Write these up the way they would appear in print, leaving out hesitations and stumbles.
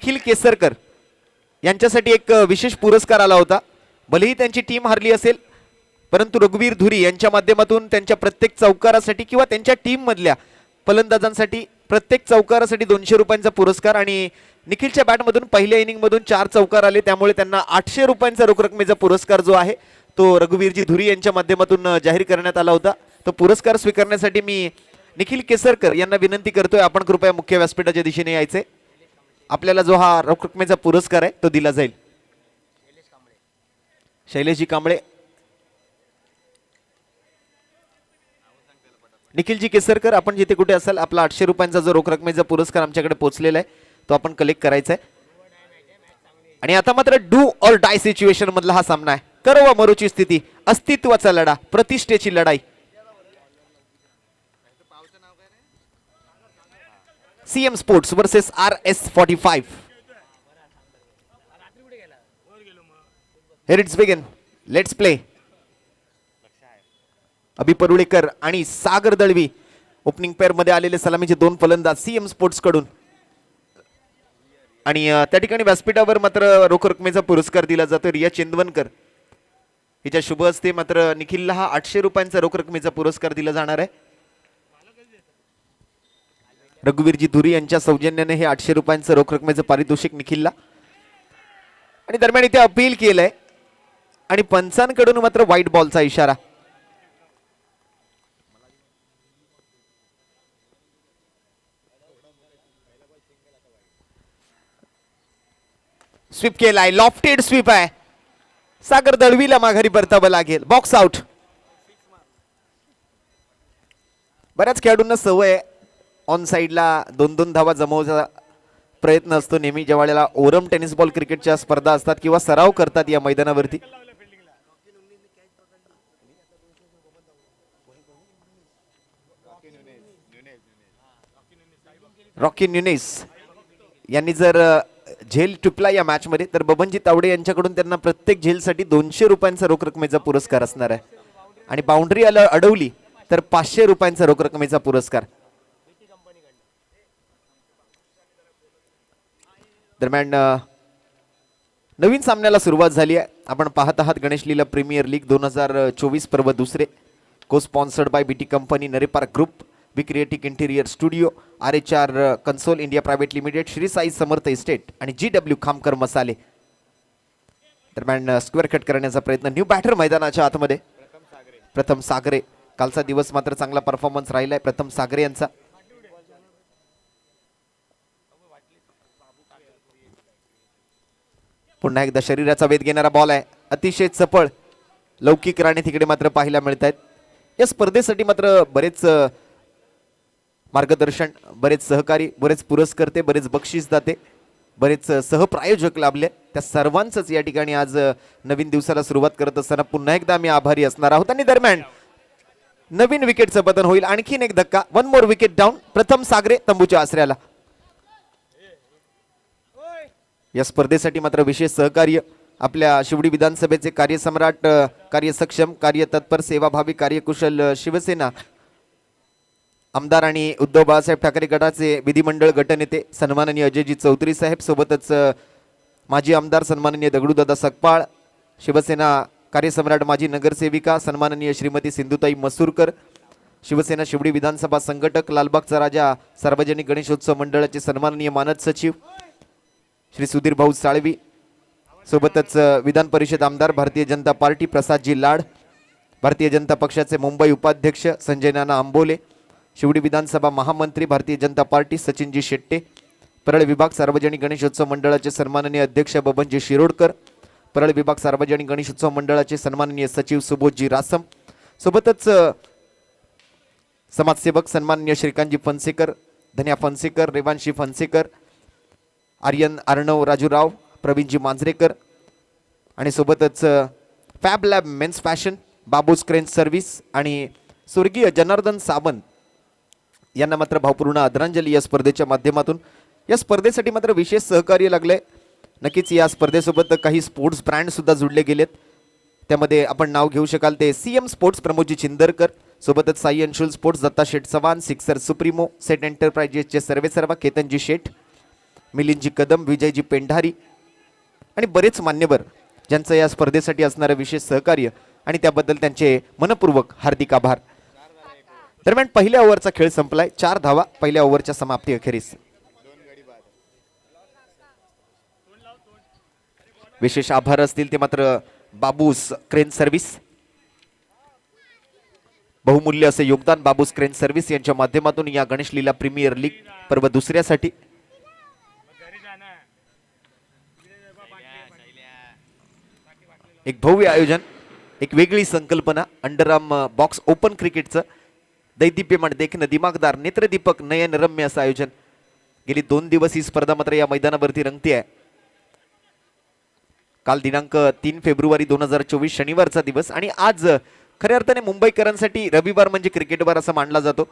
निखिल केसरकर यांच्यासाठी एक विशेष पुरस्कार आला होता. भलेही त्यांची टीम हारली असेल परंतु रघुवीर धुरी यांच्या माध्यमातून त्यांच्या प्रत्येक चौकारासाठी किंवा त्यांच्या टीम मधल्या फलंदाजांसाठी प्रत्येक चौकारासाठी 200 रुपयांचा पुरस्कार आणि निखिलच्या बॅटमधून पहिल्या इनिंग मधून 4 चौकार आले त्यामुळे त्यांना 800 रुपयांचा रोख रकमेचा पुरस्कार जो आहे तो रघुवीरजी धुरी यांच्या माध्यमातून जाहीर करण्यात आला होता. तो पुरस्कार स्वीकारण्यासाठी मी निखिल केसरकर यांना विनंती करतोय आपण कृपया मुख्य व्यासपीठाच्या दिशेने यायचे. आपल्याला जो हा रोख रकमेचा पुरस्कार आहे तो दिला जाईल. शैलेशजी कांबळे, निखिलजी केसरकर आपण जिथे कुठे असाल आपला 800 रुपयांचा जो रोख रकमेचा पुरस्कार आमच्याकडे पोहोचलेला आहे तो आपण कलेक्ट करायचा आहे. आणि आता मात्र डू ऑर डाय सिच्युएशन मधला हा सामना आहे. करो वा मरोची स्थिती, अस्तित्वाचा लढा, प्रतिष्ठेची लढाई. CM sports versus RS45. Here it's begin. Let's play. अभि परुळेकर आणि सागर दळवी ओपनिंग पेअर मध्ये आलेले सलामीचे 2 फलंदाज सीएम स्पोर्ट्स कडून. आणि त्या ठिकाणी व्यासपीठावर मात्र रोख रकमेचा पुरस्कार दिला जातो. रिया चेंदवनकर हिच्या शुभ हस्ते मात्र निखिलला हा 800 रुपयांचा रोख रकमेचा पुरस्कार दिला जाणार आहे. रघुवीरजी धुरी यांच्या सौजन्याने हे 800 रुपयांचं रोख रकमेचं पारितोषिक निखिलला. आणि दरम्यान इथे अपील केलंय आणि पंचांकडून मात्र व्हाईट बॉलचा इशारा. स्वीप केलाय, लॉफ्टेड स्वीप आहे. सागर दळवीला माघारी परतावं लागेल. Box out. बऱ्याच खेळाडूंना सवय ऑन साइडला 2-2 धावा जमवण्याचा प्रयत्न असतो नेहमी जेव्हा ओरम टेनिस बॉल क्रिकेटच्या स्पर्धा असतात किंवा सराव करतात या मैदानावरती. रॉकी न्यूनेस यांनी जर झेल टिपला या मॅच मध्ये तर बबनजी तावडे यांच्याकडून त्यांना प्रत्येक झेलसाठी 200 रुपयांचा रोख रकमेचा पुरस्कार असणार आहे. आणि बाउंड्री अडवली तर 500 रुपयांचा रोख रकमेचा पुरस्कार. दरम्यान नवीन सामन्याला सुरुवात झाली आहे. आपण पाहत आहात गणेश लीला प्रीमियर लीग 2024 पर्व दुसरे. Cosponsored by BT company, नरे पार्क ग्रुप, बी क्रिएटिक interior studio, RH console India private limited, Shri Sai Samarth estate आणि GW खामकर मसाले. दरम्यान स्क्वेअर कट करण्याचा प्रयत्न. न्यू बॅटर मैदानाच्या आतमध्ये प्रथम सागरे. कालचा दिवस मात्र चांगला परफॉर्मन्स राहिलाय प्रथम सागरे यांचा. पुन्हा एकदा शरीराचा वेध घेणारा बॉल आहे. अतिशय चपळ लौकिक राणे तिकडे मात्र पाहायला मिळत आहेत. या स्पर्धेसाठी मात्र बरेच मार्गदर्शन, बरेच सहकारी, बरेच पुरस्कर्ते, बरेच बक्षीस दाते, बरेच सहप्रायोजक लाभले. त्या सर्वांचंच या ठिकाणी आज नवीन दिवसाला सुरुवात करत असताना पुन्हा एकदा आम्ही आभारी असणार आहोत. आणि दरम्यान नवीन विकेटचं पतन होईल. आणखीन एक धक्का. 1 मोर विकेट डाऊन. प्रथम सागरे तंबूच्या आसऱ्याला. या स्पर्धेसाठी मात्र विशेष सहकार्य आपल्या शिवडी विधानसभेचे कार्यसम्राट, कार्यसक्षम, कार्यतत्पर, सेवाभावी, कार्यकुशल शिवसेना आमदार आणि उद्धव बाळासाहेब ठाकरे गटाचे विधिमंडळ गटनेते सन्माननीय अजयजी चौधरी साहेब, सोबतच माजी आमदार सन्माननीय दगडूदादा सकपाळ, शिवसेना कार्यसम्राट माजी नगरसेविका सन्माननीय श्रीमती सिंधुताई मसूरकर, शिवसेना शिवडी विधानसभा संघटक, लालबागचा राजा सार्वजनिक गणेशोत्सव मंडळाचे सन्माननीय मानद सचिव श्री सुधीर भाऊ साळवी, सोबतच विधान परिषद आमदार भारतीय जनता पार्टी प्रसादजी लाड, भारतीय जनता पक्षाचे मुंबई उपाध्यक्ष संजय नाना आंबोले, शिवडी विधानसभा महामंत्री भारतीय जनता पार्टी सचिनजी शेट्टे, परळ विभाग सार्वजनिक गणेशोत्सव मंडळाचे सन्माननीय अध्यक्ष बबनजी शिरोडकर, परळ विभाग सार्वजनिक गणेशोत्सव मंडळाचे सन्माननीय सचिव सुबोधजी रासम, सोबतच समाजसेवक सन्माननीय श्रीकांतजी फणसेकर, धन्या फणसेकर, रेवांशी फणसेकर, आर्यन अर्णव राजूराव, प्रवीणजी मांजरेकर आणि सोबतच fab lab men's fashion, Babu's crane service आणि स्वर्गीय जनार्दन सावंत यांना मात्र भावपूर्ण आदरांजली या स्पर्धेच्या माध्यमातून. या स्पर्धेसाठी मात्र विशेष सहकार्य लागले. नक्कीच या स्पर्धेसोबत काही स्पोर्ट्स ब्रँड सुद्धा जुडले गेलेत. त्यामध्ये आपण नाव घेऊ शकाल ते सीएम स्पोर्ट्स प्रमोदजी चिंदरकर, सोबतच साई अंशुल स्पोर्ट्स दत्ता शेठ चव्हाण, सिक्सर सुप्रीमो, सेट एंटरप्राइजेसचे सर्वेसर्वा केतनजी शेठ, मिलिंदजी कदम, विजयजी पेंढारी आणि बरेच मान्यवर ज्यांचं या स्पर्धेसाठी असणारं विशेष सहकार्य आणि त्याबद्दल त्यांचे मनपूर्वक हार्दिक आभार. दरम्यान पहिल्या ओव्हरचा खेळ संपलाय. 4 धावा पहिल्या ओव्हरच्या समाप्ती अखेरीस. विशेष आभार असतील ते मात्र बाबूस क्रेन सर्व्हिस, बहुमूल्य असे योगदान बाबूस क्रेन सर्व्हिस यांच्या माध्यमातून या गणेश लीला प्रीमियर लीग पर्व दुसऱ्यासाठी एक भव्य आयोजन, एक वेगळी संकल्पना. अंडरआर्म बॉक्स ओपन क्रिकेटचं दैदिप्यमान देखणं, दिमागदार, नेत्रदीपक, नयन रम्य असं आयोजन. गेली 2 दिवस ही स्पर्धा मात्र या मैदानावरती रंगती आहे. काल दिनांक 3 फेब्रुवारी 2024 शनिवारचा दिवस आणि आज खऱ्या अर्थाने मुंबईकरांसाठी रविवार म्हणजे क्रिकेट वार असा मानला जातो.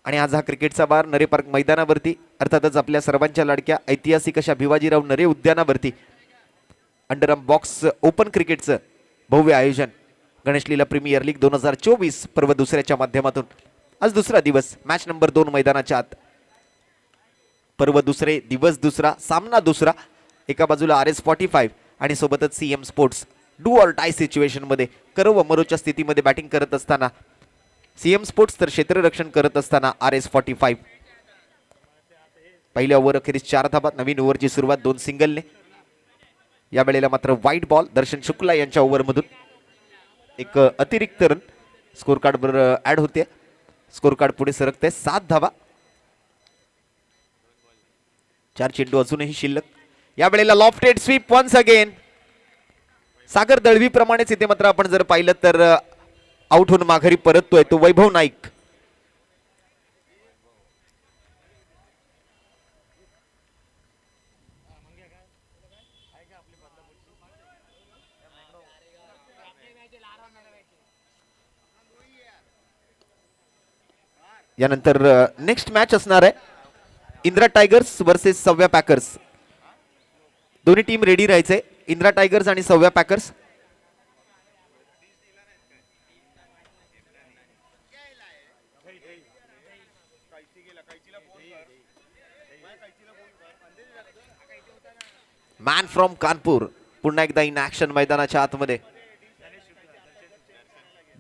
आणि आज हा क्रिकेटचा वार नरे पार्क मैदानावरती, अर्थातच आपल्या सर्वांच्या लाडक्या ऐतिहासिक अशा भिवाजीराव नरे उद्यानावरती अंडरआर्म बॉक्स ओपन क्रिकेटचं भव्य आयोजन गणेश लीला प्रीमियर लीग 2024 पर्व दुसऱ्याच्या माध्यमातून. आज दुसरा दिवस, मॅच नंबर 2 मैदानाच्या आत. पर्व दुसरे, दिवस दुसरा, सामना दुसरा. एका बाजूला RS45 आणि सोबतच CM sports do or die situation मध्ये, करो व मरोच्या स्थितीमध्ये बॅटिंग करत असताना CM स्पोर्ट्स तर क्षेत्ररक्षण करत असताना RS45. पहिल्या ओव्हर अखेरीस 4 धाबा. नवीन ओव्हरची सुरुवात 2 सिंगलने. या वेळेला मात्र व्हाईट बॉल दर्शन शुक्ला यांच्या ओव्हरमधून एक अतिरिक्त रन स्कोर कार्डवर ऍड होते. स्कोर कार्ड पुढे सरकते. 7 धावा. 4 चेंडू अजूनही शिल्लक. या वेळेला लॉफ्टेड स्वीप वन्स अगेन. सागर दळवी प्रमाणेच इथे मात्र आपण जर पाहिलं तर आउट होऊन माघारी परततोय तो वैभव नाईक. यानंतर नेक्स्ट मॅच असणार आहे इंदिरा टायगर्स वर्सेस सव्या पॅकर्स. दोन्ही टीम रेडी राहायचे. इंदिरा टायगर्स आणि सव्या पॅकर्स. मॅन फ्रॉम कानपूर पुन्हा एकदा इन ऍक्शन मैदानाच्या आतमध्ये.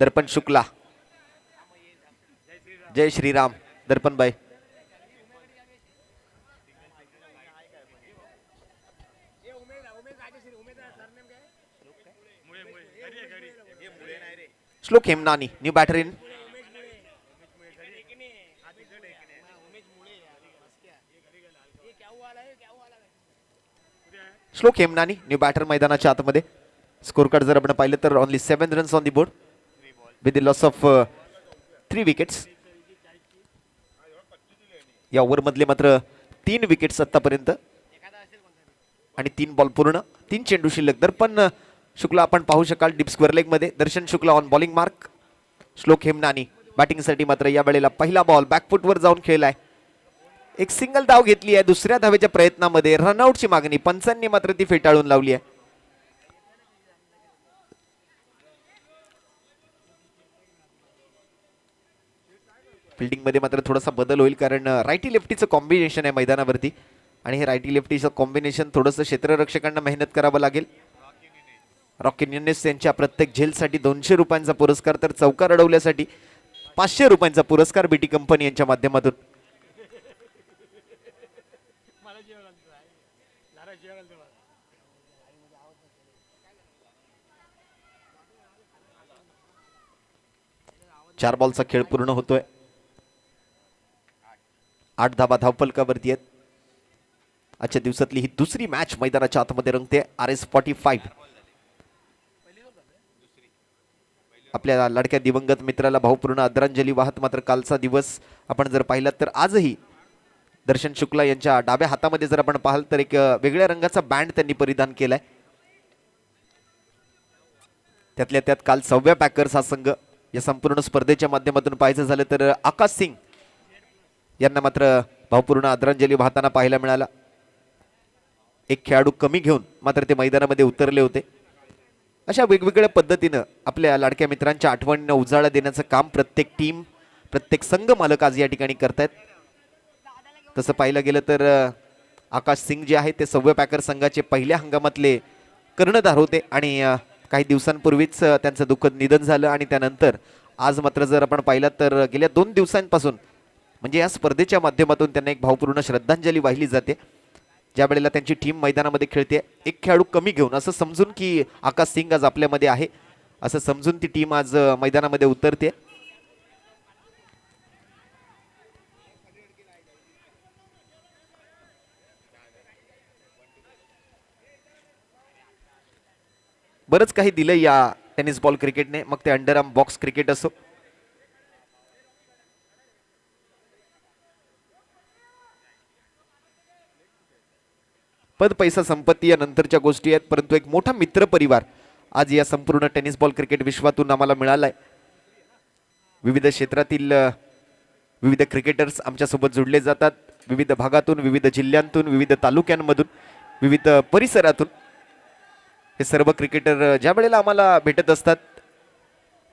दर्पण शुक्ला, जय श्रीराम. दर्पण भाई श्लोक हेमनानी न्यू बॅटर इन. श्लोक हेमनानी न्यू बॅटर मैदानाच्या आतमध्ये. स्कोर कार्ड जर आपण पाहिलं तर only 7 runs on the board with the loss of 3 wickets. या ओव्हर मधले मात्र 3 विकेट्स आतापर्यंत आणि 3 बॉल पूर्ण. 3 चेंडू शिल्लक. दर्पण शुक्ला आपण पाहू शकाल डीप स्क्वेअर लेग मध्ये. दर्शन शुक्ला ऑन बॉलिंग मार्क. श्लोक हेमनानी बॅटिंगसाठी मात्र या वेळेला पहिला बॉल बॅकफुटवर जाऊन खेळलाय. एक सिंगल धाव घेतली आहे. दुसऱ्या धावेच्या प्रयत्नामध्ये रनआउटची मागणी पंचांनी मात्र ती फेटाळून लावली आहे. फिल्डिंग मध्ये मात्र थोडासा बदल होईल कारण रायटी लेफ्टीचं कॉम्बिनेशन आहे मैदानावरती आणि हे रायटी लेफ्टीचं कॉम्बिनेशन थोडंसं क्षेत्ररक्षकांना मेहनत करावं लागेल. रॉकी न्यूनेस यांच्या प्रत्येक झेलसाठी 200 रुपयांचा पुरस्कार तर चौकार अडवल्यासाठी 500 रुपयांचा पुरस्कार बीटी कंपनी यांच्या माध्यमातून. चार बॉलचा खेळ पूर्ण होतोय. 8 धाबा धावफलकावरती आहेत. आजच्या दिवसातली ही दुसरी मॅच मैदानाच्या आतमध्ये रंगते. RS45 आपल्या लाडक्या दिवंगत मित्राला भावपूर्ण आदरांजली वाहत मात्र कालचा दिवस आपण जर पाहिलात तर आजही दर्शन शुक्ला यांच्या डाव्या हातामध्ये जर आपण पाहाल तर एक वेगळ्या रंगाचा बँड त्यांनी परिधान केलाय. त्यातल्या त्यात काल सव्या पॅकर्स हा संघ या संपूर्ण स्पर्धेच्या माध्यमातून पाहायचं झालं तर आकाश सिंग यांना मात्र भावपूर्ण आदरांजली वाहताना पाहायला मिळाला. एक खेळाडू कमी घेऊन मात्र ते मैदानामध्ये उतरले होते. अशा वेगवेगळ्या पद्धतीनं आपल्या लाडक्या मित्रांच्या आठवणींना उजाळा देण्याचं काम प्रत्येक टीम प्रत्येक संघ मालक आज या ठिकाणी करतायत. तसं पाहिलं गेलं तर आकाश सिंग जे आहे ते सव्य पॅकर संघाचे पहिल्या हंगामातले कर्णधार होते आणि काही दिवसांपूर्वीच त्यांचं दुःखद निधन झालं आणि त्यानंतर आज मात्र जर आपण पाहिलं तर गेल्या 2 दिवसांपासून म्हणजे या स्पर्धेच्या माध्यमातून त्यांना एक भावपूर्ण श्रद्धांजली वाहिली जाते. ज्या वेळेला त्यांची टीम मैदानामध्ये खेळते एक खेळाडू कमी घेऊन असं समजून की आकाश सिंग आज आपल्यामध्ये आहे असं समजून ती टीम आज मैदानामध्ये उतरते. बरंच काही दिलं या टेनिस बॉल क्रिकेटने, मग ते अंडरआर्म बॉक्स क्रिकेट असो, पद पैसा संपत्ती या नंतरच्या गोष्टी आहेत, परंतु एक मोठा मित्र परिवार आज या संपूर्ण टेनिस बॉल क्रिकेट विश्वातून आम्हाला मिळालाय. विविध क्षेत्रातील विविध क्रिकेटर्स आमच्यासोबत जोडले जातात, विविध भागातून, विविध जिल्ह्यांतून, विविध तालुक्यांमधून, विविध परिसरातून. हे सर्व क्रिकेटर ज्या वेळेला आम्हाला भेटत असतात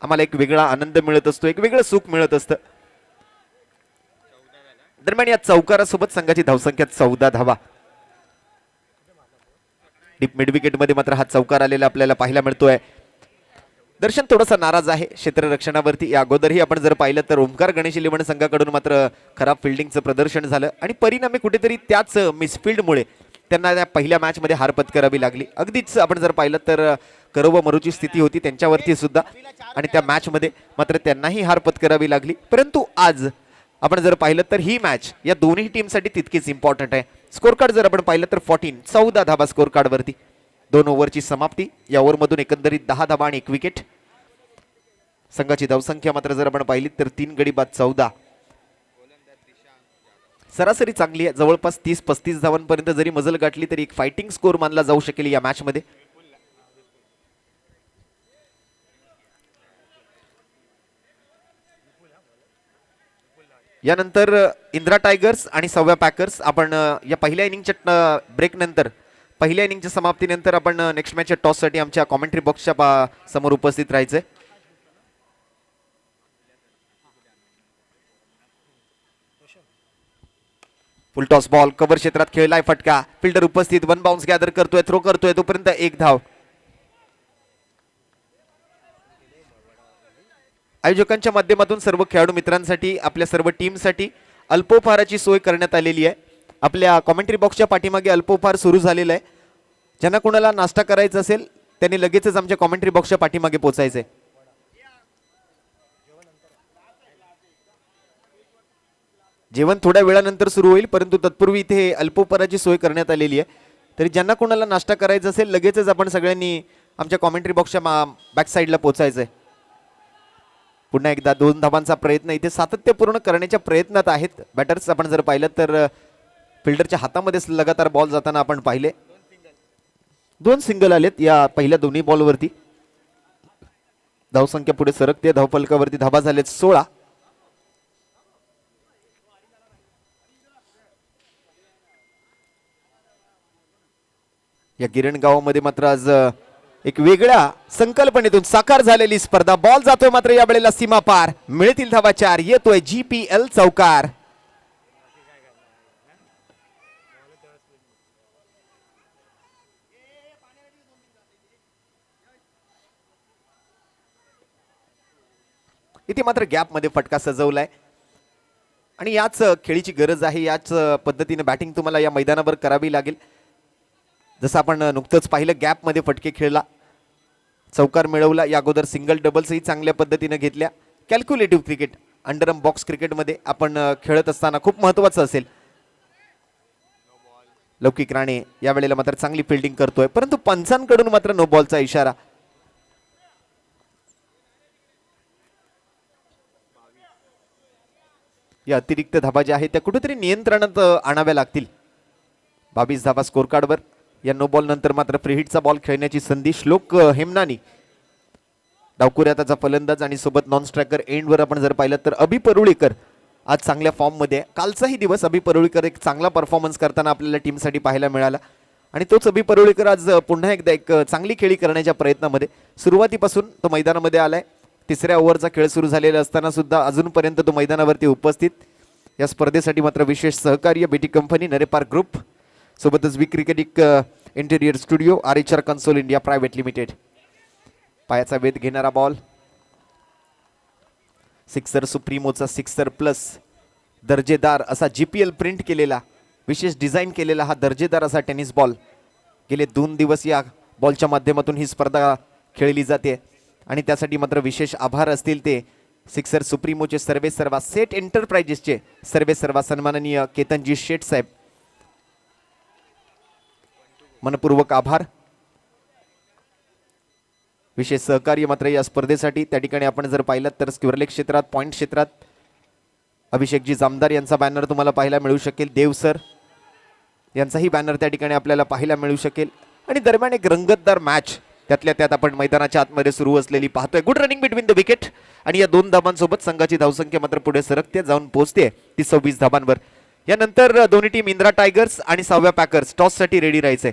आम्हाला एक वेगळा आनंद मिळत असतो, एक वेगळं सुख मिळत असतं. दरम्यान या चौकारासोबत संघाची धावसंख्या 14 धावा. डीप मिड विकेट मध्ये मात्र हा चौकार आलेला आपल्याला पाहायला मिळतोय. दर्शन थोडासा नाराज आहे क्षेत्ररक्षणावरती. या अगोदरही आपण जर पाहिलं तर ओमकार गणेश इलेव्हन संघाकडून मात्र खराब फिल्डिंगचं प्रदर्शन झालं आणि परिणामी कुठेतरी त्याच मिसफिल्डमुळे त्यांना त्या पहिल्या मॅच मध्ये हार पत्करावी लागली. अगदीच आपण जर पाहिलं तर करो व मरूची स्थिती होती त्यांच्यावरती सुद्धा आणि त्या मॅच मध्ये मात्र त्यांनाही हार पत्करावी लागली. परंतु आज आपण जर पाहिलं तर ही मॅच या दोन्ही टीमसाठी तितकीच इम्पॉर्टंट आहे. स्कोर कार्ड जर आपण पाहिलं तर 14 धाबा स्कोर कार्ड वरती. 2 ओव्हरची समाप्ती. या ओव्हरमधून एकंदरीत 10 धाबा आणि 1 विकेट. संघाची धावसंख्या मात्र जर आपण पाहिली तर 3 गडी बाद 14. सरासरी चांगली आहे, जवळपास 30-35 धावांपर्यंत जरी मजल गाठली तरी एक फायटिंग स्कोर मानला जाऊ शकेल या मॅच मध्ये. यानंतर इंदिरा टायगर्स आणि सव्या पॅकर्स. आपण या पहिल्या इनिंगच्या ब्रेक नंतर, पहिल्या इनिंगच्या समाप्तीनंतर आपण नेक्स्ट मॅचच्या टॉस साठी आमच्या कॉमेंट्री बॉक्सच्या समोर उपस्थित राहायचंय. फुल टॉस बॉल कव्हर क्षेत्रात खेळलाय फटका. फिल्डर उपस्थित, वन बाउन्स गॅदर करतोय, थ्रो करतोय, तोपर्यंत 1 धाव. आयोजकांच्या माध्यमातून सर्व खेळाडू मित्रांसाठी, आपल्या सर्व टीमसाठी अल्पोपहाराची सोय करण्यात आलेली आहे. आपल्या कॉमेंट्री बॉक्सच्या पाठीमागे अल्पोपहार सुरू झालेला आहे. ज्यांना कोणाला नाश्ता करायचा असेल त्यांनी लगेचच आमच्या कॉमेंट्री बॉक्सच्या पाठीमागे पोहोचायचंय. जेवण थोड्या वेळानंतर सुरू होईल, परंतु तत्पूर्वी इथे अल्पोपहाराची सोय करण्यात आलेली आहे. तरी ज्यांना कोणाला नाश्ता करायचा असेल लगेचच आपण सगळ्यांनी आमच्या कॉमेंट्री बॉक्सच्या बॅक साईडला पोहोचायचंय. पुन्हा एकदा 2 धावांचा प्रयत्न इथे सातत्यपूर्ण करण्याच्या प्रयत्नात आहेत बॅटर्स. आपण जर पाहिलं तर फिल्डरच्या हातामध्ये लगातार बॉल जाताना आपण पाहिले. 2 सिंगल आलेत या पहिल्या दोन्ही बॉलवरती. धावसंख्या पुढे सरकते. धावफलकावरती धाबा झालेत 16. या गिरणगावामध्ये मात्र आज एक वेगळ्या संकल्पनेतून साकार झालेली स्पर्धा. बॉल जातोय मात्र या वेळेला सीमा पार. मिळतील धावा 4. येतोय GPL चौकार. इथे मात्र गॅप मध्ये फटका सजवलाय आणि याच खेळीची गरज आहे. याच पद्धतीने बॅटिंग तुम्हाला या मैदानावर करावी लागेल. जसं आपण नुकतंच पाहिलं गॅप मध्ये फटके खेळला, चौकार मिळवला. या अगोदर सिंगल डबल्सही चांगल्या पद्धतीने घेतल्या. कॅल्क्युलेटिव्ह क्रिकेट, अंडरआर्म बॉक्स क्रिकेटमध्ये आपण खेळत असताना खूप महत्वाचं असेल. लौकिक राणे या वेळेला मात्र चांगली फिल्डिंग करतोय, परंतु पंचांकडून मात्र नो बॉलचा इशारा. या अतिरिक्त धाबा ज्या आहेत त्या कुठेतरी नियंत्रणात आणाव्या लागतील. 22 धाबा स्कोर कार्डवर. या नो बॉल नंतर मात्र फ्री हिटचा बॉल खेळण्याची संधी. श्लोक हेमनानी डावकुऱ्याचा फलंदाज आणि सोबत नॉन स्ट्रायकर एंडवर आपण जर पाहिलं तर अभि परुळेकर आज चांगल्या फॉर्म मध्ये. कालचाही दिवस अभि परुळेकर एक चांगला परफॉर्मन्स करताना आपल्याला टीमसाठी पाहायला मिळाला आणि तोच अभि परुळेकर आज पुन्हा एकदा एक चांगली खेळी करण्याच्या प्रयत्नामध्ये. सुरुवातीपासून तो मैदानामध्ये आलाय. 3ऱ्या ओव्हरचा खेळ सुरू झालेला असताना सुद्धा अजूनपर्यंत तो मैदानावरती उपस्थित. या स्पर्धेसाठी मात्र विशेष सहकार्य बीटी कंपनी, नरेपार ग्रुप, सोबतच वी क्रिकेटिक interior studio R console India private limited. पायाचा वेध घेणारा बॉल, सिक्सर सुप्रीमोचा सिक्सर प्लस दर्जेदार असा GPL प्रिंट केलेला, विशेष डिझाईन केलेला हा दर्जेदार असा टेनिस बॉल. गेले 2 दिवस या बॉलच्या माध्यमातून ही स्पर्धा खेळली जाते आणि त्यासाठी मात्र विशेष आभार असतील ते सिक्सर सुप्रीमोचे सर्वे सर्वा, सेट एंटरप्राइजेसचे सर्वे सर्वा सन्माननीय केतनजी शेठ साहेब, मनपूर्वक आभार. विशेष सहकार्य मात्र या स्पर्धेसाठी त्या ठिकाणी आपण जर पाहिलं तर स्क्वेअरलेग क्षेत्रात, पॉइंट क्षेत्रात अभिषेकजी जामदार यांचा बॅनर तुम्हाला पाहायला मिळू शकेल. देव सर यांचाही बॅनर त्या ठिकाणी आपल्याला पाहायला मिळू शकेल. आणि दरम्यान एक रंगतदार मॅच त्यातल्या त्यात आपण मैदानाच्या आतमध्ये सुरू असलेली पाहतोय. Good running between the wicket आणि या 2 धाबांसोबत संघाची धावसंख्या मात्र पुढे सरकते, जाऊन पोहोचते ती 26 धाबांवर. यानंतर दोन्ही टीम इंद्रा टायगर्स आणि 6व्या पॅकर्स टॉस साठी रेडी राहायचे.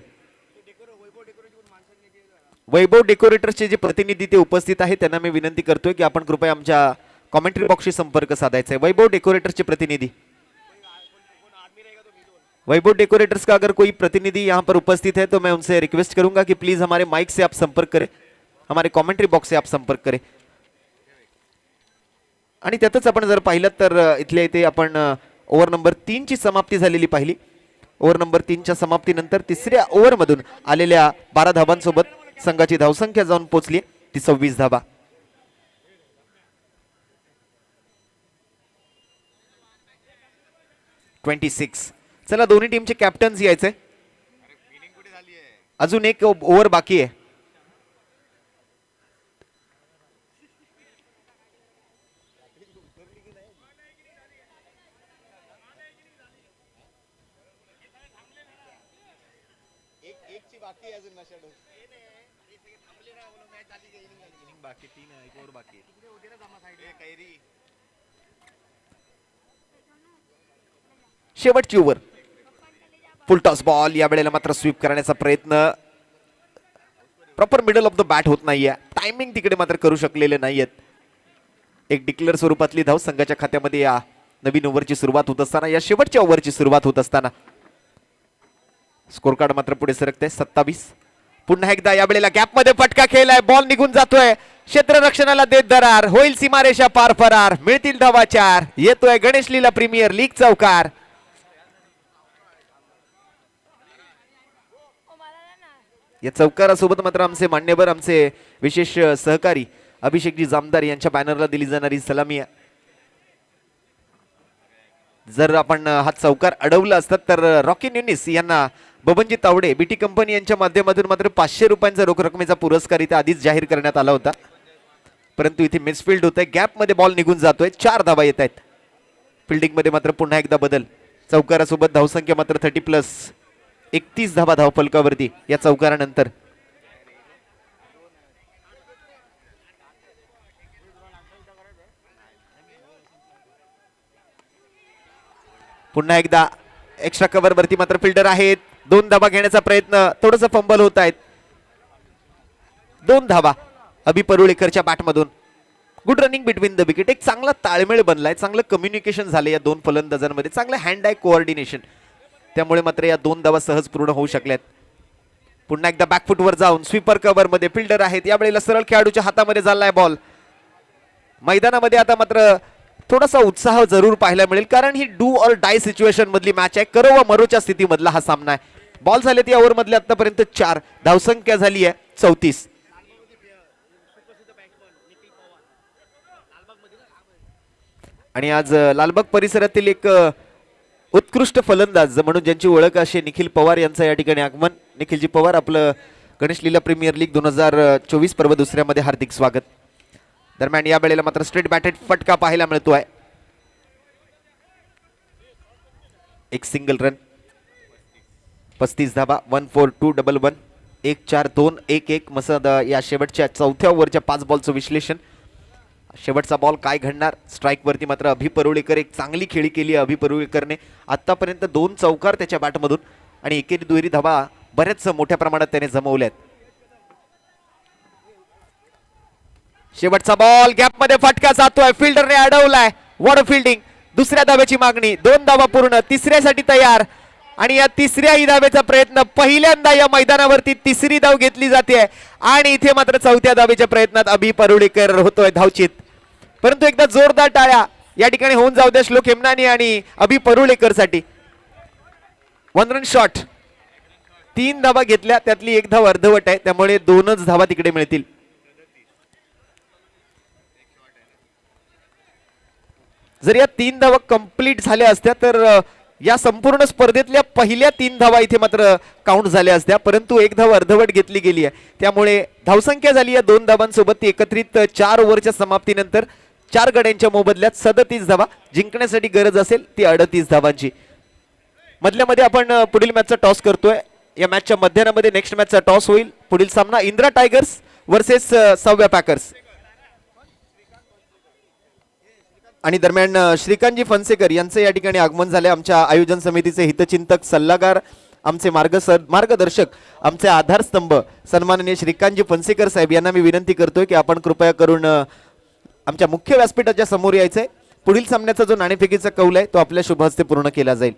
वैभव डेकोरेटर्सचे जे प्रतिनिधी ते उपस्थित आहेत त्यांना मी विनंती करतोय की आपण कृपया आमच्या कमेंट्री बॉक्सशी संपर्क साधायचा है. वैभव डेकोरेटर्स के प्रतिनिधि, वैभव डेकोरेटर्स का अगर कोई प्रतिनिधि यहाँ पर उपस्थित है तो मैं उनसे रिक्वेस्ट करूंगा कि प्लीज हमारे माइक से आप संपर्क करें, हमारे कमेंट्री बॉक्स से आप संपर्क करें. आणि त्यातच आपण जर पाहिलं तर इथल्या इथे आपण ओव्हर नंबर 3 ची समाप्ती झालेली पाहिली. ओव्हर नंबर 3 च्या समाप्तीनंतर तिसऱ्या ओव्हर मधून आलेल्या 12 धाबांसोबत संघाची धावसंख्या जाऊन पोहोचली ती 26 धाबा. चला दोन्ही टीमचे कॅप्टन्स यायचे. अजून एक ओव्हर बाकी आहे. शेवटची ओव्हर, फुल टॉस बॉल. या वेळेला मात्र स्वीप करण्याचा प्रयत्न, proper middle of the bat होत नाहीये, टायमिंग तिकडे मात्र करू शकलेले नाहीयेत. एक डिक्लेअर स्वरूपातली धाव संघाच्या खात्यामध्ये या नवीन ओव्हरची सुरुवात होत असताना, या शेवटच्या ओव्हरची सुरुवात होत असताना स्कोर कार्ड मात्र पुढे सरकते 27. पुन्हा एकदा या वेळेला गॅप मध्ये फटका खेळलाय, बॉल निघून जातोय, क्षेत्ररक्षणाला देत दरार, होईल सीमारेषा पार फरार, मिळतील धावा 4. येतोय गणेश लीला प्रीमियर लीग चौकार. या चौकारासोबत मात्र आमचे मान्यवर, आमचे विशेष सहकारी अभिषेकजी जामदार यांच्या बॅनरला दिली जाणारी सलामी आहे. जर आपण हा चौकार अडवला असता तर रॉकी न्यूनिस यांना बबनजी तावडे बीटी कंपनी यांच्या माध्यमातून मात्र 500 रुपयांचा रोख रकमेचा पुरस्कार इथे आधीच जाहीर करण्यात आला होता, परंतु इथे मिसफिल्ड होत आहे. गॅप मध्ये बॉल निघून जातोय, 4 धावा येत आहेत. फिल्डिंग मध्ये मात्र पुन्हा एकदा बदल. चौकारासोबत धावसंख्या मात्र 30+, 31 धावा धावफलकावरती या चौकारानंतर. पुन्हा एकदा एक्स्ट्रा कव्हर वरती मात्र फिल्डर आहेत. 2 धावा घेण्याचा प्रयत्न, थोडंसं फंबल होत आहेत. 2 धावा अभि परुळेकरच्या बॅटमधून. Good running between the wicket. एक चांगला ताळमेळ बनलाय, चांगलं कम्युनिकेशन झाले या 2 फलंदाजांमध्ये, चांगलं हँड आय कोऑर्डिनेशन, त्यामुळे मात्र या 2 धावा सहज पूर्ण होऊ शकल्यात. पुन्हा एकदा बॅकफुटवर जाऊन स्वीपर कव्हर मध्ये फिल्डर आहेत. यावेळेला सरळ खेळाडूच्या हातामध्ये झालाय बॉल. मैदानामध्ये आता मात्र थोडासा उत्साह जरूर पाहायला मिळेल, कारण ही डू ऑर डाय सिच्युएशन मधली मॅच आहे. करो व मरोच्या स्थितीमधला हा सामना आहे. बॉल झाले या ओव्हर मधले आतापर्यंत 4, धावसंख्या झाली आहे 34. आणि आज लालबाग परिसरातील एक उत्कृष्ट फलंदाज म्हणून ज्यांची ओळख अशी निखिल पवार यांचं या ठिकाणी आगमन. निखिलजी पवार, आपलं गणेश लीला प्रीमियर लीग 2024 पर्व दुसऱ्यामध्ये हार्दिक स्वागत. दरम्यान या वेळेला मात्र स्ट्रेट बॅटेड फटका पाहायला मिळतोय. एक सिंगल रन, 35 धाबा, 1-4-2-1-1, 1-4-2-1-1. मसद या शेवटच्या 4थ्या ओव्हरच्या 5 बॉलचं विश्लेषण. शेवटचा बॉल काय घडणार. स्ट्राईक वरती मात्र अभि परुळेकर, एक चांगली खेळी केली अभि परुळेकरने. आतापर्यंत 2 चौकार त्याच्या बॅटमधून आणि एकेरी दुहेरी धावा बऱ्याच मोठ्या प्रमाणात त्याने जमवल्यात. शेवटचा बॉल, गॅप मध्ये फटका जातोय, फिल्डरने अडवलाय. Ward fielding. दुसऱ्या धाव्याची मागणी, 2 धावा पूर्ण, तिसऱ्यासाठी तयार. आणि या तिसऱ्याही धावेचा प्रयत्न, पहिल्यांदा या मैदानावरती तिसरी धाव घेतली जाते आणि इथे मात्र चौथ्या धावेच्या प्रयत्नात अभि परुळेकर होतोय धावचित. परंतु एकदा जोरदार टाळ्या या ठिकाणी होऊन जाऊ द्या श्लोक हेमनानी आणि अभि परुळेकर साठी. 1 रन शॉट, 3 धावा घेतल्या, त्यातली 1 धाव अर्धवट आहे, त्यामुळे 2च धावा तिकडे मिळतील. जर या 3 धावा कंप्लीट झाल्या असत्या तर या संपूर्ण स्पर्धेतल्या पहिल्या 3 धावा इथे मात्र काउंट झाल्या असत्या, परंतु 1 धाव अर्धवट घेतली गेली आहे, त्यामुळे धावसंख्या झाली या 2 धावांसोबत ती एकत्रित 4 ओव्हरच्या समाप्तीनंतर 4 गड्यांच्या मोबदल्यात 37 धावा. जिंकण्यासाठी गरज असेल ती 38 धावांची. मधल्या मध्ये आपण पुढील मॅचचा टॉस करतोय. या मॅचच्या मध्यानामध्ये नेक्स्ट मॅचचा टॉस होईल. पुढील सामना इंदिरा टायगर्स वर्सेस सव्या पॅकर्स. आणि दरम्यान श्रीकांतजी फणसेकर यांचे या ठिकाणी आगमन झाले. आमच्या आयोजन समितीचे हितचिंतक, सल्लागार, आमचे मार्गदर्शक, आमचे आधारस्तंभ सन्माननीय श्रीकांतजी फणसेकर साहेब यांना मी विनंती करतोय की आपण कृपया करून आमच्या मुख्य व्यासपीठाच्या समोर यायचंय. पुढील सामन्याचा जो नाणेफेकीचा कौल आहे तो आपल्या शुभ हस्ते पूर्ण केला जाईल.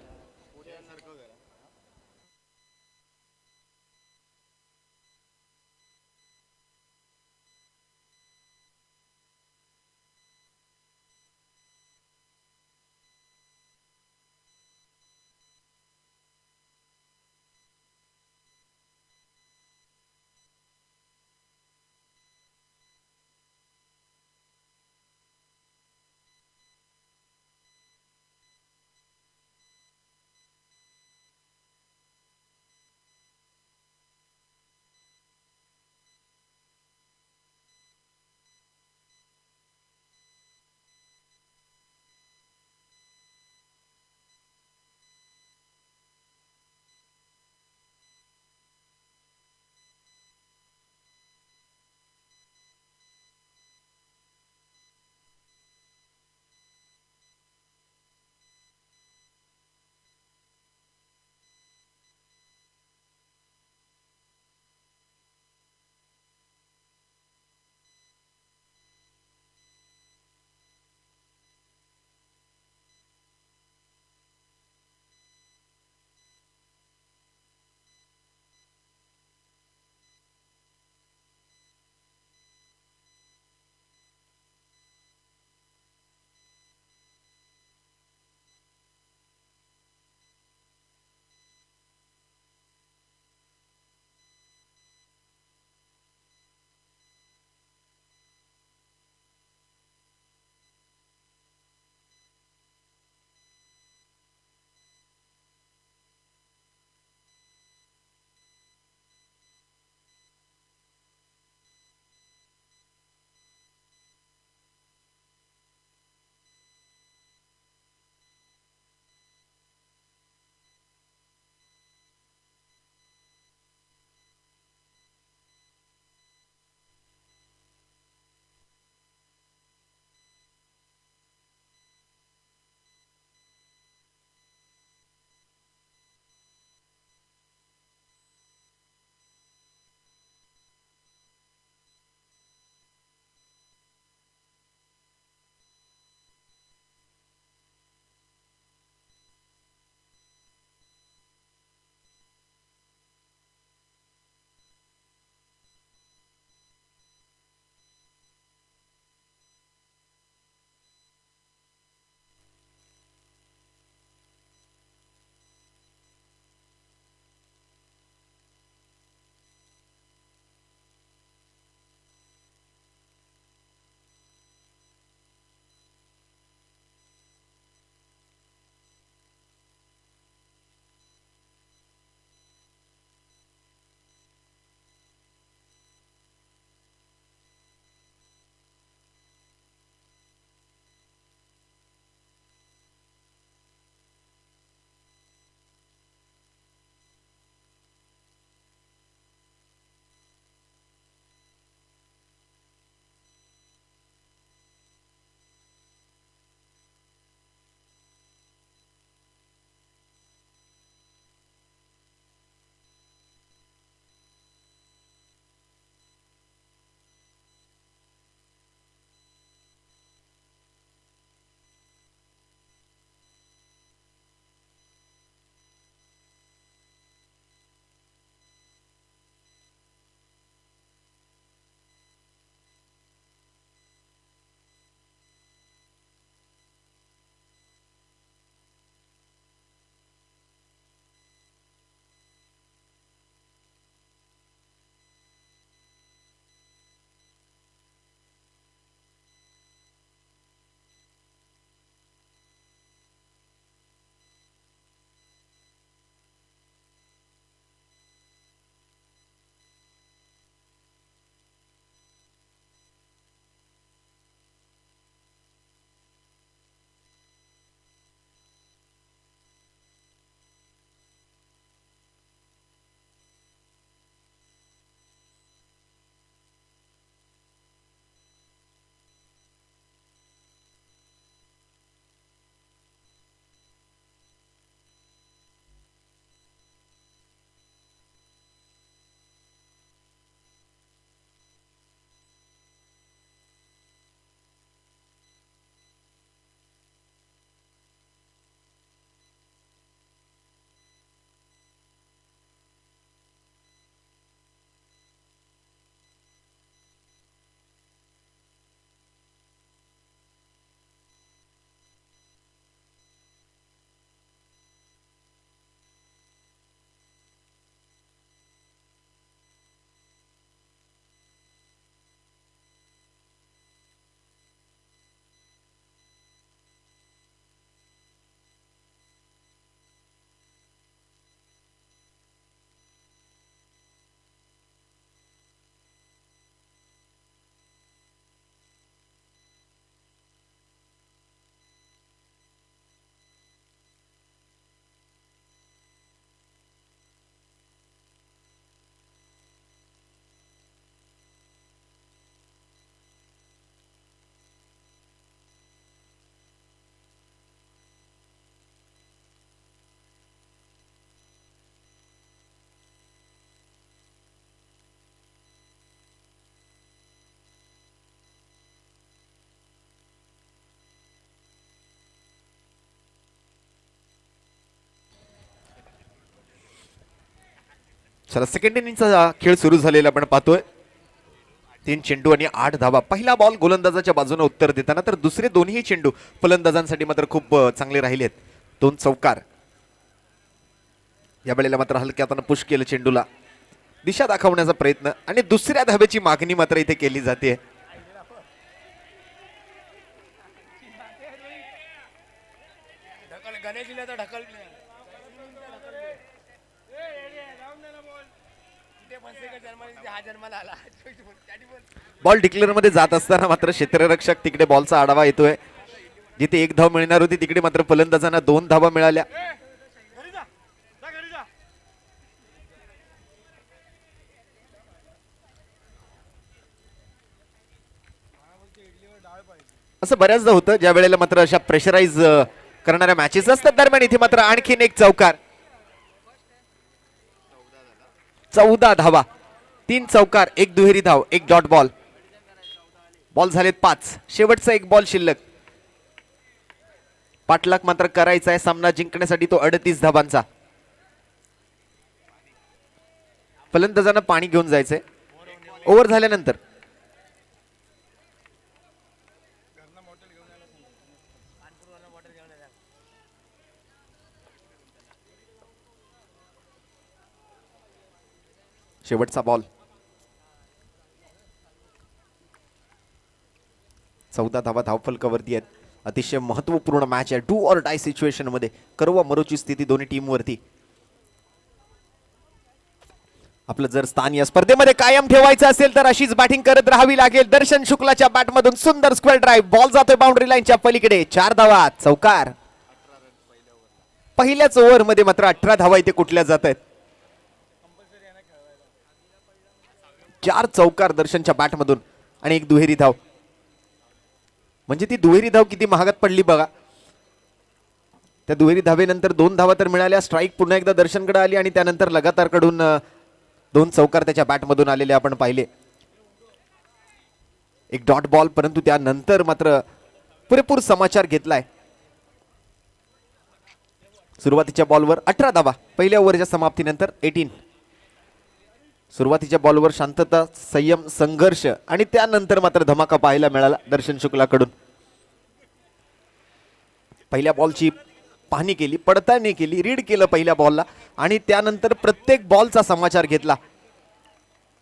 चला सेकंड इनिंगचा खेळ सुरू झालेला आपण पाहतोय. 3 चेंडू आणि 8 धावा. पहिला बॉल गोलंदाजाच्या बाजूने उत्तर देताना तर दुसरे दोन्ही चेंडू फलंदाजांसाठी मात्र खूप चांगले राहिलेत. 2 चौकार. या वेळेला मात्र हलक्या हाताने पुश केलं चेंडूला, दिशा दाखवण्याचा प्रयत्न आणि दुसऱ्या धावेची मागणी मात्र इथे केली जाते. बॉल डिक्लेअर मध्ये जात असताना मात्र क्षेत्ररक्षक तिकडे बॉलचा आढावा येतोय. जिथे 1 धाव मिळणार होती तिकडे मात्र फलंदाजांना 2 धावा मिळाल्या. असं बऱ्याचदा होतं ज्या वेळेला मात्र अशा प्रेशराईज करणाऱ्या मॅचेस असतात दरम्यान इथे मात्र आणखीन एक चौकार. 14 धावा. 3 चौकार, 1 दुहेरी धाव, 1 डॉट बॉल. बॉल झालेत 5. शेवटचा 1 बॉल शिल्लक. पाठलाग मात्र करायचा आहे सामना जिंकण्यासाठी तो 38 धावांचा. फलंदाजांना पाणी घेऊन जायचंय ओव्हर झाल्यानंतर. शेवटचा बॉल. 14 धावा धावफलकावरती आहेत. अतिशय महत्वपूर्ण मॅच आहे. डू ऑर डाय सिच्युएशन मध्ये करवा मरोची स्थिती दोन्ही टीम वरती. आपलं जर स्थान या स्पर्धेमध्ये कायम ठेवायचं असेल तर अशीच बॅटिंग करत राहावी लागेल. दर्शन शुक्लाच्या बॅटमधून सुंदर स्क्वेअर ड्राईव्ह. बॉल जातोय बाउंड्री लाईनच्या पलीकडे. 4 धावा. चौकार. पहिल्याच ओव्हर मध्ये मात्र 18 धावा इथे कुठल्या जात आहेत. 4 चौकार दर्शनच्या बॅटमधून आणि 1 दुहेरी धाव. म्हणजे ती दुहेरी धाव किती महागात पडली बघा. त्या दुहेरी धावेनंतर 2 धावा तर मिळाल्या. स्ट्राईक पुन्हा एकदा दर्शनकडे आली आणि त्यानंतर लगातार कडून 2 चौकार त्याच्या बॅटमधून आलेले आपण पाहिले. 1 डॉट बॉल, परंतु त्यानंतर मात्र पुरेपूर समाचार घेतलाय. सुरुवातीच्या बॉलवर 18 धावा. पहिल्या ओव्हरच्या समाप्तीनंतर 18. सुरुवातीच्या बॉलवर शांतता, संयम, संघर्ष आणि त्यानंतर मात्र धमाका पाहायला मिळाला दर्शन शुक्लाकडून. पहिल्या बॉलची पाहणी केली, पडताळणी केली, रीड केलं पहिल्या बॉलला आणि त्यानंतर प्रत्येक बॉलचा समाचार घेतला.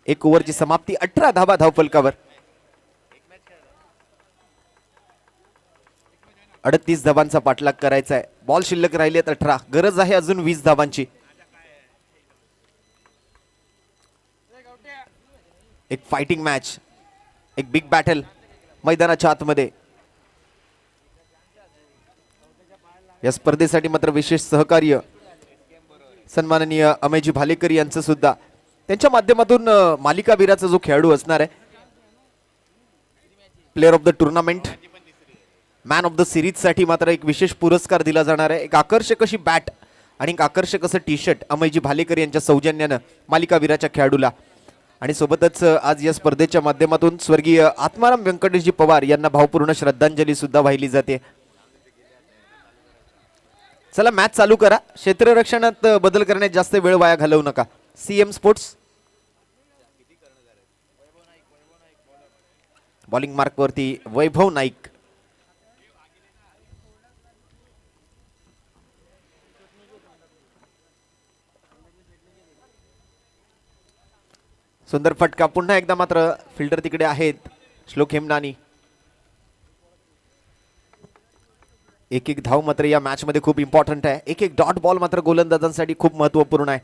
1 ओव्हरची समाप्ती. 18 धावा धावफलकावर. 38 धावांचा पाठलाग करायचा आहे. बॉल शिल्लक राहिलेत 18. गरज आहे अजून 20 धावांची. एक फाइटिंग मॅच, एक बिग बॅटल मैदानाच्या आतमध्ये. या स्पर्धेसाठी मात्र विशेष सहकार्य सन्माननीय अमेयजी भालेकर यांचं सुद्धा. त्यांच्या माध्यमातून मालिकावीराचा जो खेळाडू असणार आहे, player of the tournament, man of the series साठी मात्र एक विशेष पुरस्कार दिला जाणार आहे. एक आकर्षक अशी बॅट आणि एक आकर्षक असं टी शर्ट अमेयजी भालेकर यांच्या सौजन्यानं मालिकावीराच्या खेळाडूला. आणि सोबतच आज या स्पर्धेच्या माध्यमातून स्वर्गीय आत्माराम व्यंकटेशजी पवार यांना भावपूर्ण श्रद्धांजली सुद्धा वाहिली जाते. चला मॅच चालू करा. क्षेत्ररक्षणात बदल करण्यात जास्त वेळ वाया घालवू नका. सीएम स्पोर्ट्स बॉलिंग मार्क वरती वैभव नाईक. सुंदर फटका. पुन्हा एकदा मात्र फिल्डर तिकडे आहेत श्लोक हेमनानी. एक धाव मात्र या मॅच मध्ये खूप इम्पॉर्टंट आहे. एक डॉट बॉल मात्र गोलंदाजांसाठी खूप महत्वपूर्ण आहे.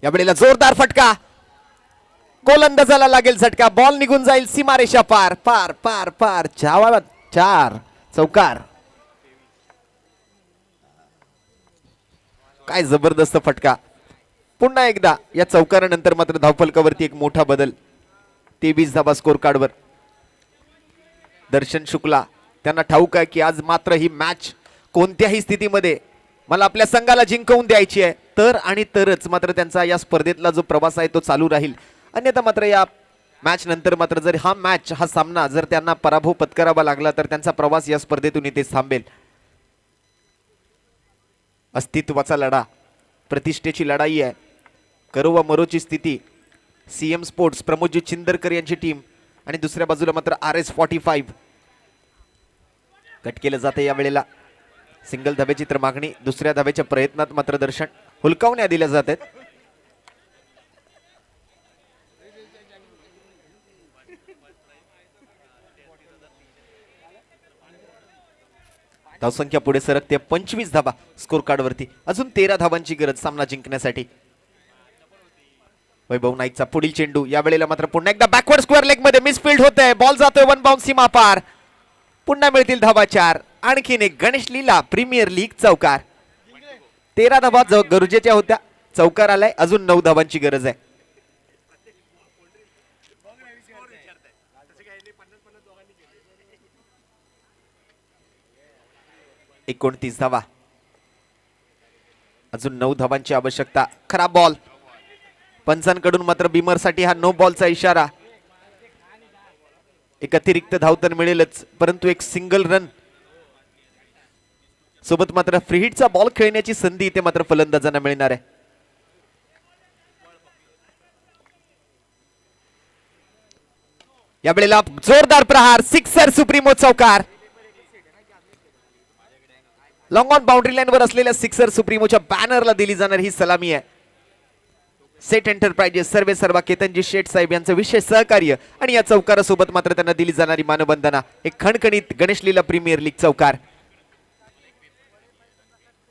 या वेळेला जोरदार फटका. गोलंदाजाला लागेल झटका. बॉल निघून जाईल सीमारेषा पार. पार पार पार. 4 चौकार. काय जबरदस्त फटका. पुन्हा एकदा या चौकारानंतर मात्र धावफलकावरती एक मोठा बदल. 23 धावा स्कोर कार्डवर. दर्शन शुक्ला त्यांना ठाऊक आहे की आज मात्र ही मॅच कोणत्याही स्थितीमध्ये मला आपल्या संघाला जिंकवून द्यायची आहे. तर आणि तरच मात्र त्यांचा या स्पर्धेतला जो प्रवास आहे तो चालू राहील. अन्यथा मात्र या मॅच नंतर मात्र जर हा सामना जर त्यांना पराभव पत्करावा लागला तर त्यांचा प्रवास या स्पर्धेतून इथेच थांबेल. अस्तित्वाचा लढा, प्रतिष्ठेची लढाई आहे. करो व मरोची स्थिती. सीएम स्पोर्ट्स प्रमोदजी चिंदरकर यांची टीम आणि दुसऱ्या बाजूला मात्र RS45. कट केलं जाते यावेळेला. सिंगल धाब्याची तर मागणी, दुसऱ्या धाब्याच्या प्रयत्नात मात्र दर्शन हुलकावण्या दिल्या जात आहेत. धावसंख्या पुढे सरकते 25 धाबा स्कोर कार्ड वरती. अजून 13 धाबांची गरज सामना जिंकण्यासाठी. वैभव नाईकचा पुढील चेंडू, यावेळेला मात्र पुन्हा एकदा बॅकवर्ड स्क्वेअर लेग मध्ये मिसफील्ड होतंय. बॉल जातोय वन बाउंस सीमा पार. पुन्हा मिळतील धाबा 4. आणखीन एक गणेश लीला प्रीमियर लीग चौकार. 13 धाबा गरजेच्या होत्या, चौकार आलाय. अजून 9 धाबांची गरज आहे. 29 धावा, अजून 9 धाबांची आवश्यकता. खराब बॉल, पंचांकडून मात्र बिमर साठी हा नो बॉलचा इशारा. एक अतिरिक्त धाव तर मिळेलच, परंतु एक सिंगल रन सोबत मात्र फ्री हिटचा बॉल खेळण्याची संधी इथे मात्र फलंदाजांना मिळणार आहे. यावेळेला जोरदार प्रहार, सिक्सर, सुप्रीमो चौकार. लॉंग ऑन बाउंड्री लाईन वर असलेल्या सिक्सर सुप्रीमोच्या बॅनरला दिली जाणार ही सलामी आहे. सेट एंटरप्राइजेस सर्वे सर्वा केतनजी शेठ साहेब यांचं विशेष सहकार्य आणि या चौकारासोबत मात्र त्यांना दिली जाणारी मानवंदना. एक खणखणीत गणेश लीला प्रीमियर लीग चौकार.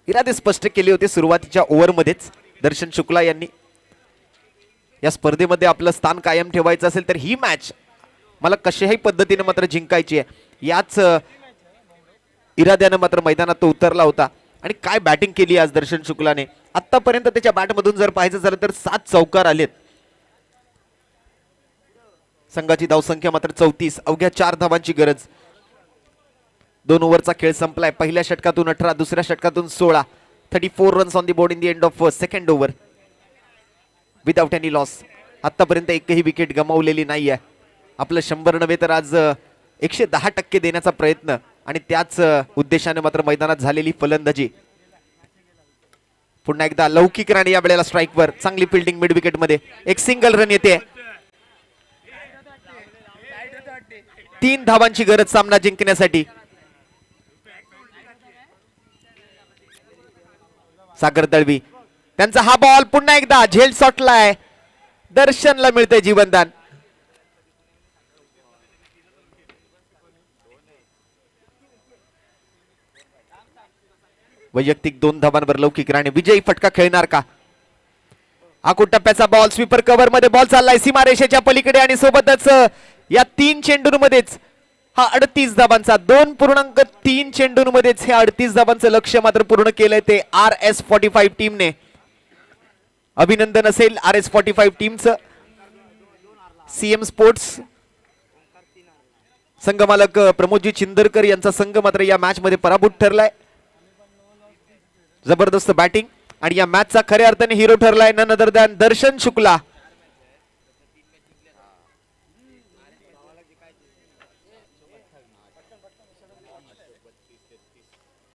इरादे स्पष्ट केले होते सुरुवातीच्या ओव्हरमध्येच दर्शन शुक्ला यांनी. या स्पर्धेमध्ये आपलं स्थान कायम ठेवायचं असेल तर ही मॅच मला कशाही पद्धतीने मात्र जिंकायची आहे. याच इराद्यानं मात्र मैदानात तो उतरला होता. आणि काय बॅटिंग केली आज दर्शन शुक्लाने. आतापर्यंत त्याच्या बॅटमधून जर पाहायचं झालं तर 7 चौकार आलेत. संघाची धावसंख्या मात्र 34, अवघ्या 4 धावांची गरज. 2 ओव्हरचा खेळ संपलाय. पहिल्या षटकातून 18, दुसऱ्या षटकातून 16. 34 runs on the board in the end of second over without any loss. आतापर्यंत एकही विकेट गमावलेली नाही आहे. आपलं 100 नव्हे तर आज 110% देण्याचा प्रयत्न आणि त्याच उद्देशाने मात्र मैदानात झालेली फलंदाजी. पुन्हा एकदा लौकिक राणे या वेळेला स्ट्राईकवर. चांगली फिल्डिंग मिड विकेट मध्ये. एक सिंगल रन येते. 3 धावांची गरज सामना जिंकण्यासाठी. सागर दळवी त्यांचा हा बॉल पुन्हा एकदा झेल शॉटलाय. दर्शनला मिळते जीवनदान. वैयक्तिक 2 धावांवर लौकिक राणे विजयी फटका खेळणार का. आखूड टप्प्याचा बॉल स्वीपर कव्हर मध्ये बॉल चाललाय सीमारेषेच्या पलीकडे आणि सोबतच या 3 चेंडूंमध्येच हा 38 धाबांचा 2.3 चेंडूंमध्येच हे 38 धाबांचं लक्ष्य मात्र पूर्ण केलंय ते RS45 टीमने. अभिनंदन असेल RS45 टीमचं. CM sports संघमालक Pramod ji Chindarkar यांचा संघ मात्र या मॅच मध्ये पराभूत ठरलाय. जबरदस्त बॅटिंग आणि या मॅचचा खऱ्या अर्थाने हिरो ठरलाय नन अदर दॅन दर्शन शुक्ला.